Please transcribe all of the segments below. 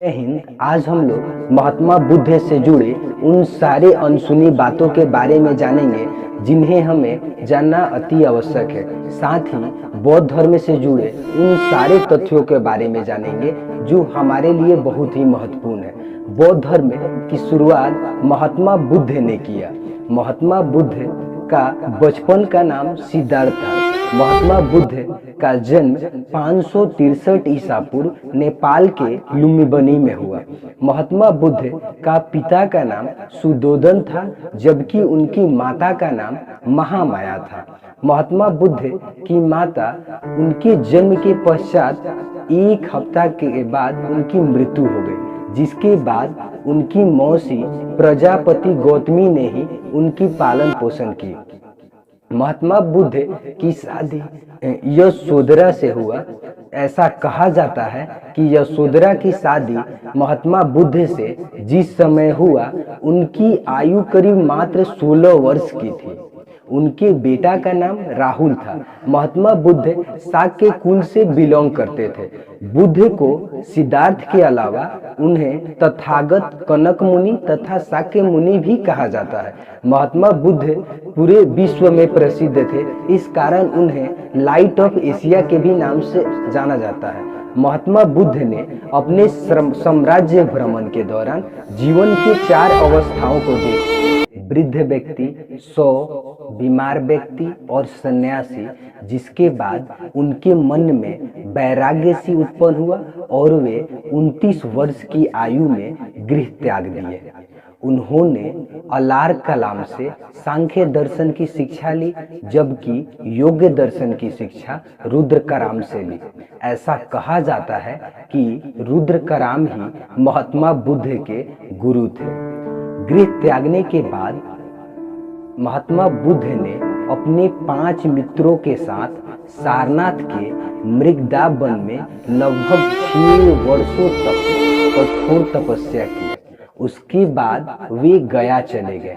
जय हिंद। आज हम लोग महात्मा बुद्ध से जुड़े उन सारे अनसुनी बातों के बारे में जानेंगे जिन्हें हमें जानना अति आवश्यक है। साथ ही बौद्ध धर्म से जुड़े उन सारे तथ्यों के बारे में जानेंगे जो हमारे लिए बहुत ही महत्वपूर्ण है। बौद्ध धर्म की शुरुआत महात्मा बुद्ध ने किया। महात्मा बुद्ध का बचपन का नाम सिद्धार्थ था। महात्मा बुद्ध का जन्म 563 ईसा पूर्व नेपाल के लुम्बिनी में हुआ। महात्मा बुद्ध का पिता का नाम सुदोधन था, जबकि उनकी माता का नाम महामाया था। महात्मा बुद्ध की माता उनके जन्म के पश्चात एक हफ्ता के बाद उनकी मृत्यु हो गई, जिसके बाद उनकी मौसी प्रजापति गौतमी ने ही उनकी पालन पोषण की। महात्मा बुद्ध की शादी यशोधरा से हुआ। ऐसा कहा जाता है कि यशोधरा की शादी महात्मा बुद्ध से जिस समय हुआ उनकी आयु करीब मात्र 16 वर्ष की थी। उनके बेटा का नाम राहुल था। महात्मा बुद्ध शाक्य कुल से बिलोंग करते थे। बुद्ध को सिद्धार्थ के अलावा उन्हें तथागत, कनक मुनि तथा शाक्य मुनि भी कहा जाता है। महात्मा बुद्ध पूरे विश्व में प्रसिद्ध थे, इस कारण उन्हें लाइट ऑफ एशिया के भी नाम से जाना जाता है। महात्मा बुद्ध ने अपने साम्राज्य भ्रमण के दौरान जीवन की 4 अवस्थाओं को देखा: वृद्ध व्यक्ति, सौ, बीमार व्यक्ति और सन्यासी। जिसके बाद उनके मन में वैराग्य सी उत्पन्न हुआ और वे 29 वर्ष की आयु में गृह त्याग दिए। उन्होंने अलार कलाम से सांख्य दर्शन की शिक्षा ली, जबकि योग्य दर्शन की शिक्षा रुद्रकराम से ली। ऐसा कहा जाता है कि रुद्रकराम ही महात्मा बुद्ध के गुरु थे। गृह त्यागने के बाद महात्मा बुद्ध ने अपने 5 मित्रों के साथ सारनाथ के मृगदा वन में लगभग 6 वर्षों तक कठोर तपस्या की। उसके बाद वे गया चले गए।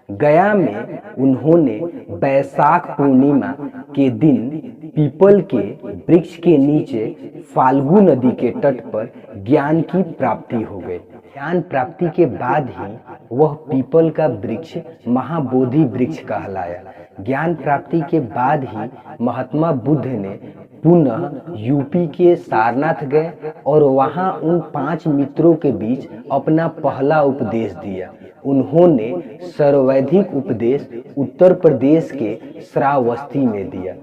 गया में उन्होंने वैशाख पूर्णिमा के दिन पीपल के वृक्ष के नीचे फाल्गु नदी के तट पर ज्ञान की प्राप्ति हो गई। ज्ञान प्राप्ति के बाद ही वह पीपल का वृक्ष महाबोधि वृक्ष कहलाया। ज्ञान प्राप्ति के बाद ही महात्मा बुद्ध ने पुनः यूपी के सारनाथ गए और वहां उन 5 मित्रों के बीच अपना पहला उपदेश दिया। उन्होंने सर्वाधिक उपदेश उत्तर प्रदेश के श्रावस्ती में दिया।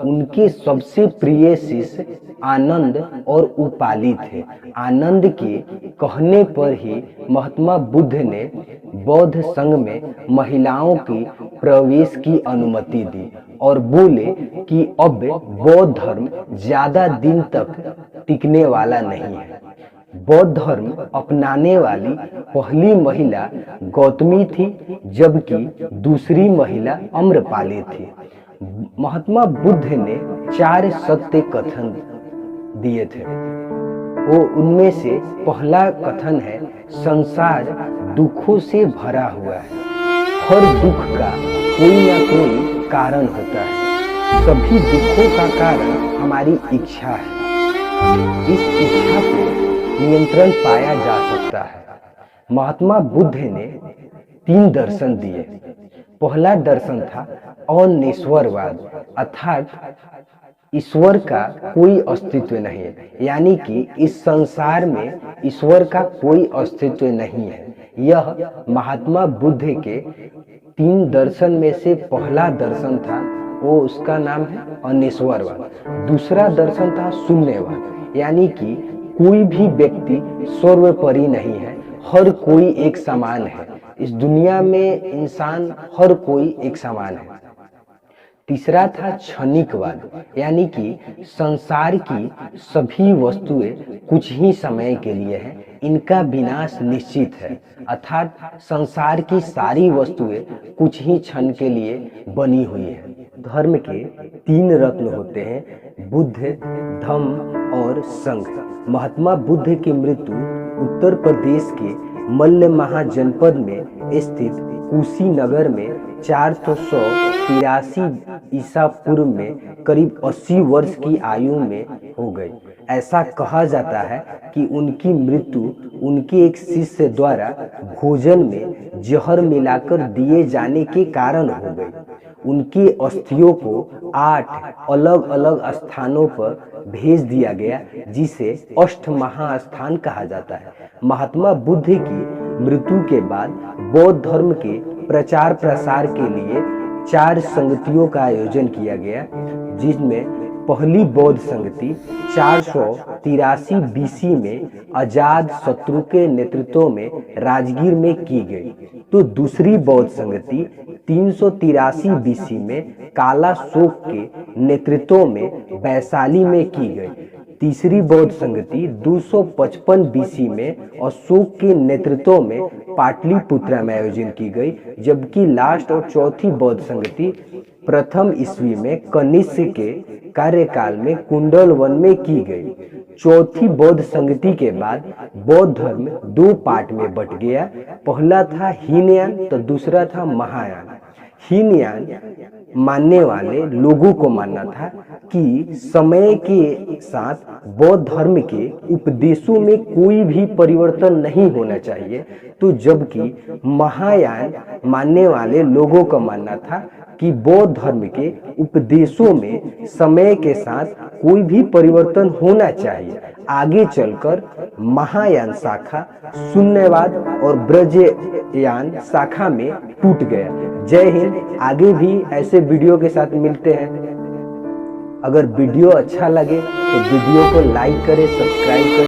उनके सबसे प्रिय शिष्य आनंद और उपाली थे। आनंद के कहने पर ही महात्मा बुद्ध ने बौद्ध संघ में महिलाओं की प्रवेश की अनुमति दी और बोले कि अब बौद्ध धर्म ज्यादा दिन तक टिकने वाला नहीं है। बौद्ध धर्म अपनाने वाली पहली महिला गौतमी थी, जबकि दूसरी महिला अम्रपाली थी। महात्मा बुद्ध ने 4 सत्य कथन दिए थे। वो उनमें से पहला कथन है, संसार दुखों से भरा हुआ है। हर दुख का कोई ना कोई कारण होता है। सभी दुखों का कारण हमारी इच्छा है। इस इच्छा को नियंत्रण पाया जा सकता है। महात्मा बुद्ध ने 3 दर्शन दिए। पहला दर्शन था अनिश्वरवाद, अर्थात ईश्वर का कोई अस्तित्व नहीं है, यानी कि इस संसार में ईश्वर का कोई अस्तित्व नहीं है। यह महात्मा बुद्ध के 3 दर्शन में से पहला दर्शन था। वो उसका नाम है अनिश्वरवाद। दूसरा दर्शन था शून्यवाद, यानी कि कोई भी व्यक्ति सर्वोपरि नहीं है, हर कोई एक समान है। इस दुनिया में इंसान हर कोई एक समान है। तीसरा था क्षणिकवाद, यानी कि संसार की सभी वस्तुएं कुछ ही समय के लिए हैं, इनका विनाश निश्चित है। अर्थात संसार की सारी वस्तुएं कुछ ही क्षण के लिए बनी हुई है। धर्म के 3 रत्न होते हैं, बुद्ध, धम्म और संघ। महात्मा बुद्ध की मृत्यु उत्तर प्रदेश के मल्ल महाजनपद में स्थित कुशीनगर में 483 ईसा पूर्व में करीब 80 वर्ष की आयु में हो गई। ऐसा कहा जाता है कि उनकी मृत्यु उनके एक शिष्य द्वारा भोजन में जहर मिलाकर दिए जाने के कारण हो गई। उनकी अस्थियों को 8 अलग अलग स्थानों पर भेज दिया गया, जिसे अष्ट महास्थान कहा जाता है। महात्मा बुद्ध की मृत्यु के बाद बौद्ध धर्म के प्रचार प्रसार के लिए 4 संगतियों का आयोजन किया गया, जिसमें पहली बौद्ध संगति 483 बीसी में अजात शत्रु के नेतृत्व में राजगीर में की गई। तो दूसरी बौद्ध संगति 383 बीसी में काला शोक के नेतृत्व में वैशाली में की गई। तीसरी बौद्ध संगति 255 बीसी में अशोक के नेतृत्व में पाटलिपुत्रा में आयोजन की गई, जबकि लास्ट और चौथी बौद्ध संगति प्रथम ईस्वी में कनिष्क के कार्यकाल में कुंडल वन में की गई। चौथी बौद्ध संगति के बाद बौद्ध धर्म 2 पार्ट में बट गया। पहला था हीनयान तो दूसरा था महायान। हीनयान मानने वाले लोगों को मानना था कि समय के साथ बौद्ध धर्म के उपदेशों में कोई भी परिवर्तन नहीं होना चाहिए, तो जबकि महायान मानने वाले लोगों का मानना था कि बौद्ध धर्म के उपदेशों में समय के साथ कोई भी परिवर्तन होना चाहिए। आगे चलकर महायान शाखा शून्यवाद और ब्रजयान शाखा में टूट गया। जय हिंद। आगे भी ऐसे वीडियो के साथ मिलते हैं। अगर वीडियो अच्छा लगे तो वीडियो को लाइक करें, सब्सक्राइब करें।